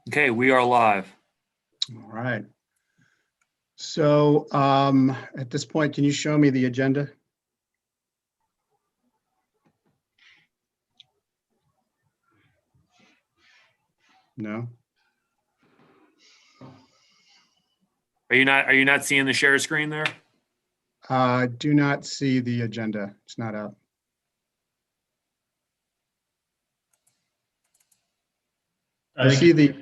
Okay, we are live. All right. So at this point, can you show me the agenda? No. Are you not seeing the share screen there? Do not see the agenda. It's not up. I see the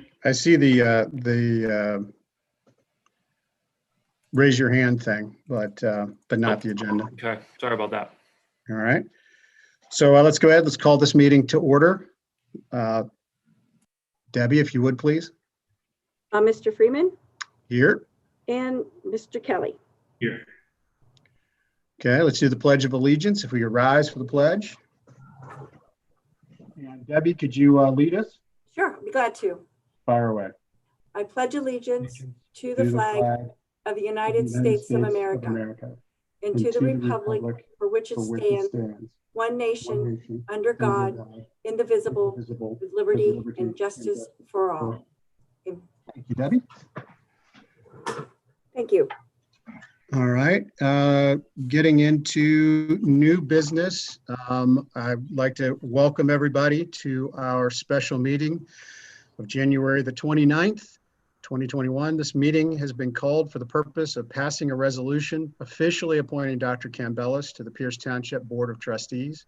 raise your hand thing, but not the agenda. Okay, sorry about that. All right. So let's go ahead. Let's call this meeting to order. Debbie, if you would, please. Mr. Freeman Here. and Mr. Kelly. Here. Okay, let's do the Pledge of Allegiance. If we could rise for the pledge. And Debbie, could you lead us? Sure, I'll be glad to. Fire away. I pledge allegiance to the flag of the United States of America and to the republic for which it stands, one nation, under God, indivisible, with liberty and justice for all. Thank you, Debbie. Thank you. All right, getting into new business. I'd like to welcome everybody to our special meeting of January the 29th, 2021. This meeting has been called for the purpose of passing a resolution officially appointing Dr. Campbellis to the Pierce Township Board of Trustees.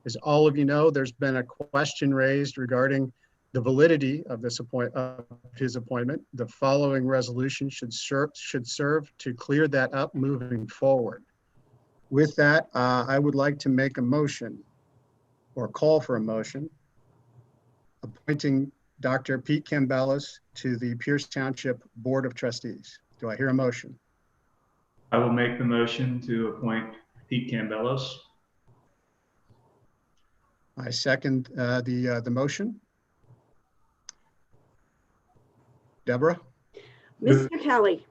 As all of you know, there's been a question raised regarding the validity of his appointment. The following resolution should serve to clear that up moving forward. With that, I would like to make a motion or call for a motion appointing Dr. Pete Campbellis to the Pierce Township Board of Trustees. Do I hear a motion? I will make the motion to appoint Pete Campbellis. I second the motion. Deborah? Mr. Kelly.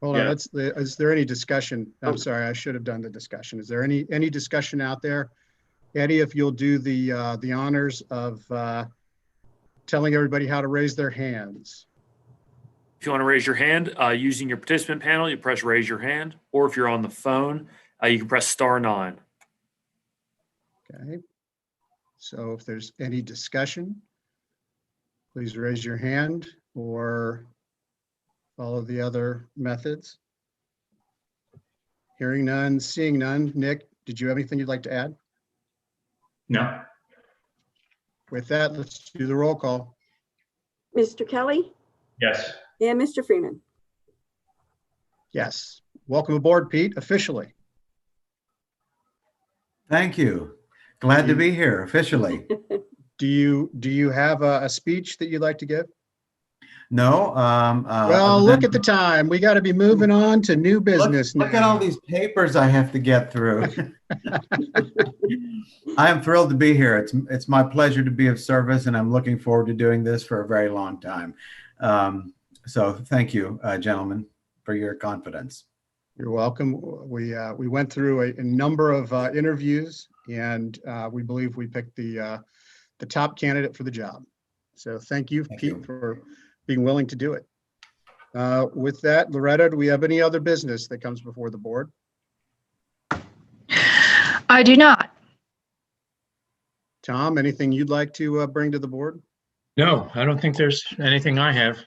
Hold on, Yeah. is there any discussion? I'm sorry, I should have done the discussion. Is there any discussion out there? Eddie, if you'll do the honors of telling everybody how to raise their hands. If you want to raise your hand using your participant panel, you press raise your hand, or if you're on the phone, you can press *9. Okay. So if there's any discussion, please raise your hand or follow the other methods. Hearing none, seeing none. Nick, did you have anything you'd like to add? No. With that, let's do the roll call. Mr. Kelly Yes. and Mr. Freeman. Yes. Welcome aboard, Pete, officially. Thank you. Glad to be here officially. Do you have a speech that you'd like to give? No. Well, look at the time. We got to be moving on to new business now. Look at all these papers I have to get through. I am thrilled to be here. It's my pleasure to be of service, and I'm looking forward to doing this for a very long time. So thank you, gentlemen, for your confidence. You're welcome. We went through a number of interviews, and we believe we picked the top candidate for the job. So thank you, Pete, for being willing to do it. With that, Loretta, do we have any other business that comes before the board? I do not. Tom, anything you'd like to bring to the board? No, I don't think there's anything I have.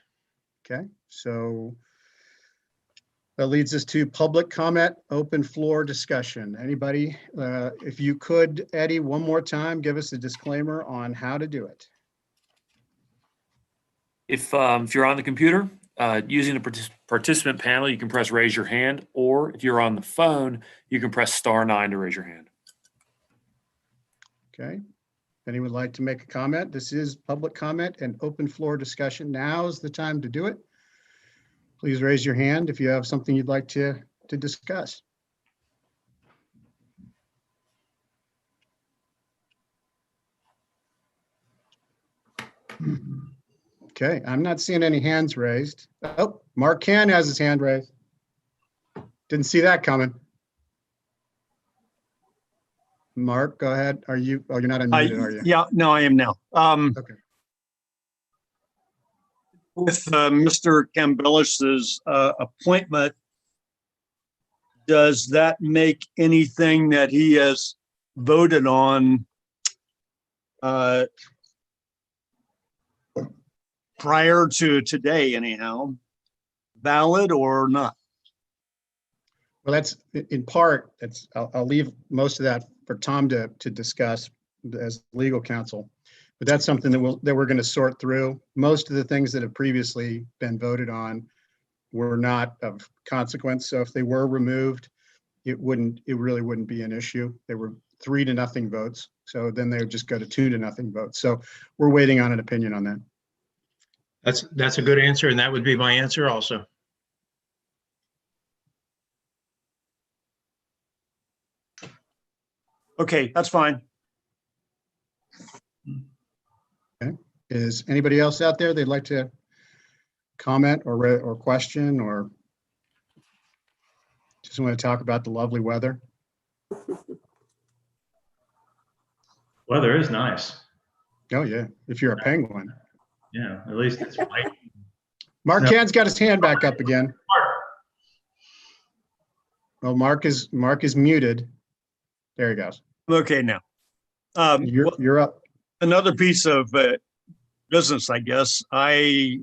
Okay, so that leads us to public comment, open floor discussion. Anybody, if you could, Eddie, one more time, give us a disclaimer on how to do it. If you're on the computer, using the participant panel, you can press raise your hand, or if you're on the phone, you can press *9 to raise your hand. Okay. If anyone would like to make a comment, this is public comment and open floor discussion. Now is the time to do it. Please raise your hand if you have something you'd like to discuss. Okay, I'm not seeing any hands raised. Oh, Mark Can has his hand raised. Didn't see that coming. Mark, go ahead. Are you, oh, you're not unmuted, are you? Yeah, no, I am now. Okay. with Mr. Campbellis's appointment, does that make anything that he has voted on prior to today, anyhow, valid or not? Well, that's in part, I'll leave most of that for Tom to discuss as legal counsel. But that's something that we're going to sort through. Most of the things that have previously been voted on were not of consequence. So if they were removed, it really wouldn't be an issue. They were 3-0 votes. So then they would just go to 2-0 votes. So we're waiting on an opinion on that. That's a good answer, and that would be my answer also. Okay, that's fine. Okay. Is anybody else out there they'd like to comment or question, or just want to talk about the lovely weather? Weather is nice. Oh yeah, if you're a penguin. Yeah, at least it's white. Mark Can's got his hand back up again. Well, Mark is muted. There he goes. Okay, now. You're up. Another piece of business, I guess. I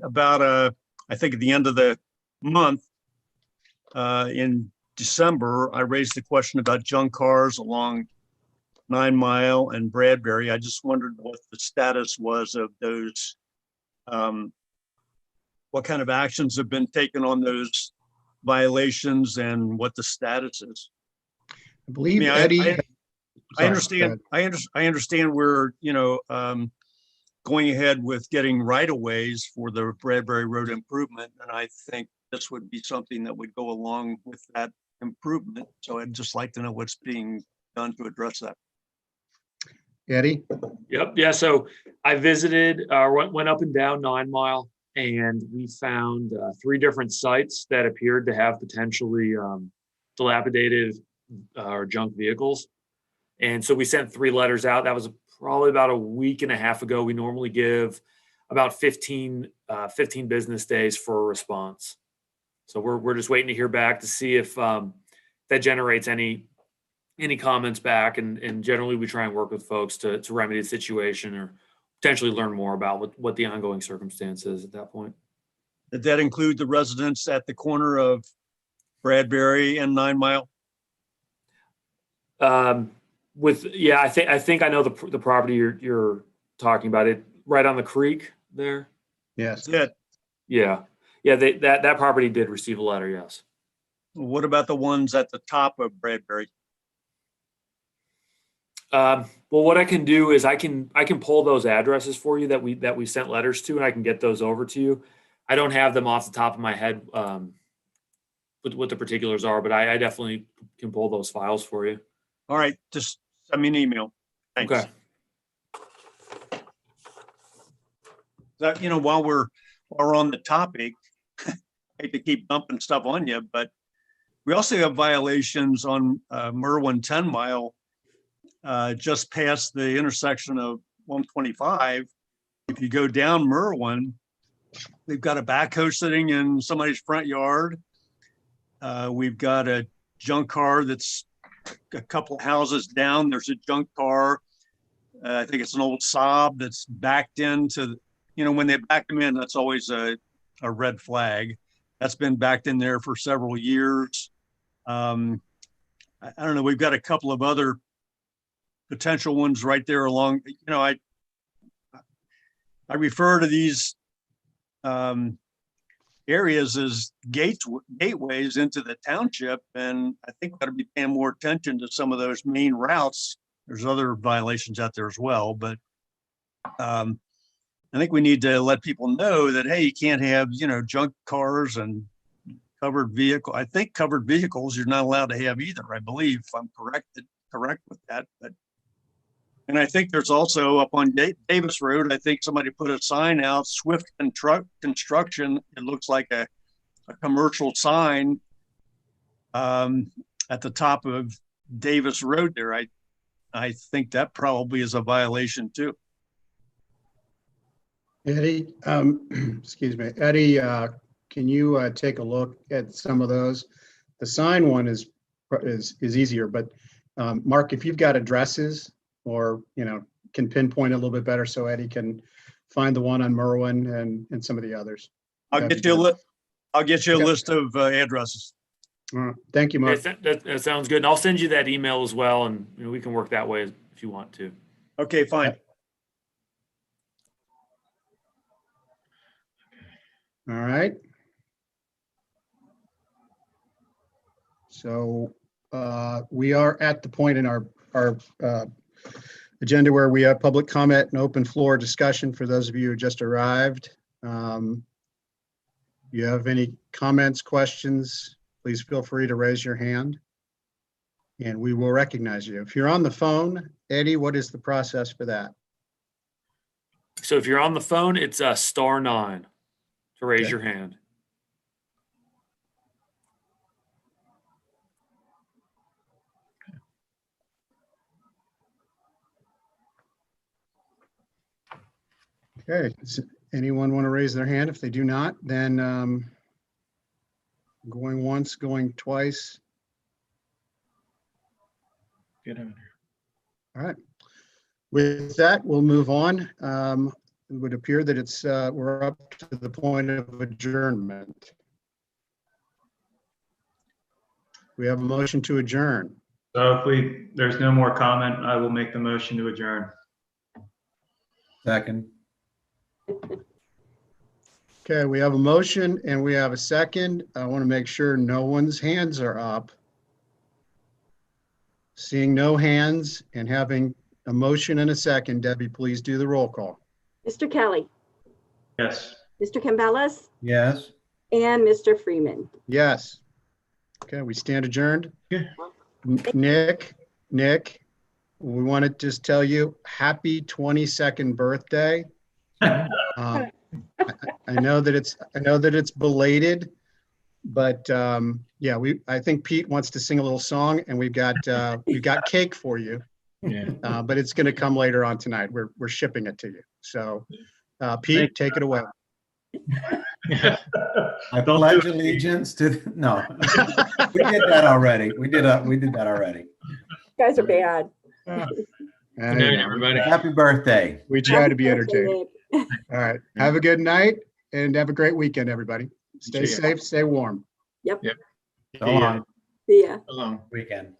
think at the end of the month in December, I raised the question about junk cars along 9 Mile and Bradbury. I just wondered what the status was of those. What kind of actions have been taken on those violations and what the status is. I believe Eddie. I understand we're, going ahead with getting right-of-ways for the Bradbury Road improvement. And I think this would be something that would go along with that improvement. So I'd just like to know what's being done to address that. Eddie? Yep. Yeah. So I visited, went up and down 9 Mile, and we found 3 different sites that appeared to have potentially dilapidated or junk vehicles. And so we sent 3 letters out. That was probably about a week and a half ago. We normally give about 15 business days for a response. So we're just waiting to hear back to see if that generates any comments back. And generally we try and work with folks to remedy the situation or potentially learn more about what the ongoing circumstance is at that point. Did that include the residents at the corner of Bradbury and 9 Mile? I think I know the property you're talking about. It right on the creek there. Yes. Yeah. That property did receive a letter. Yes. What about the ones at the top of Bradbury? Well, what I can do is I can pull those addresses for you that we sent letters to, and I can get those over to you. I don't have them off the top of my head, what the particulars are, but I definitely can pull those files for you. All right, just send me an email. Thanks. Okay. That, while we're on the topic, I hate to keep dumping stuff on you, but we also have violations on Merwin 10 Mile, just past the intersection of 125. If you go down Merwin, we've got a backhoe sitting in somebody's front yard. We've got a junk car that's a couple of houses down. There's a junk car. I think it's an old Saab that's backed into, when they back them in, that's always a red flag. That's been backed in there for several years. I don't know. We've got a couple of other potential ones right there along, I refer to these areas as gateways into the township, and I think we got to be paying more attention to some of those main routes. There's other violations out there as well, but I think we need to let people know that, hey, you can't have, junk cars and covered vehicle. I think covered vehicles you're not allowed to have either, I believe, if I'm correct with that. And I think there's also up on Davis Road, I think somebody put a sign out, Swift Construction. It looks like a commercial sign at the top of Davis Road there. I think that probably is a violation too. Eddie, excuse me, Eddie, can you take a look at some of those? The sign one is easier, but Mark, if you've got addresses or, can pinpoint a little bit better so Eddie can find the one on Merwin and some of the others. I'll That'd get you be a I'll get you a Okay. list of addresses. Thank you, Mark. That sounds good. And I'll send you that email as well, and we can work that way if you want to. Okay, fine. All right. So we are at the point in our agenda where we have public comment and open floor discussion for those of you who just arrived. You have any comments, questions, please feel free to raise your hand and we will recognize you. If you're on the phone, Eddie, what is the process for that? So if you're on the phone, it's *9 to raise Okay. your hand. Okay, does anyone want to raise their hand? If they do not, then going once, going twice. Get out of All right. With that, we'll move on. It would appear that we're up to the point of adjournment. We have a motion to adjourn. So if there's no more comment, I will make the motion to adjourn. Second. Okay, we have a motion and we have a second. I want to make sure no one's hands are up. Seeing no hands and having a motion and a second, Debbie, please do the roll call. Mr. Kelly, Yes. Mr. Campbellis, Yes. and Mr. Freeman. Yes. Okay, we stand adjourned. Yeah. Nick, we want to just tell you, happy 22nd birthday. I know that it's belated, but yeah, I think Pete wants to sing a little song, and we've got cake for you, Yeah. but it's going to come later on tonight. We're shipping it to you. So, Pete, take it away. I pledge allegiance to, no, we did that already. We did that already. You guys are bad. Good night, everybody. Happy birthday. We try to be Happy birthday, entertaining. Nick. All right. Have a good night and have a great weekend, everybody. Stay See ya. safe, stay warm. So long. See ya. So long. Weekend.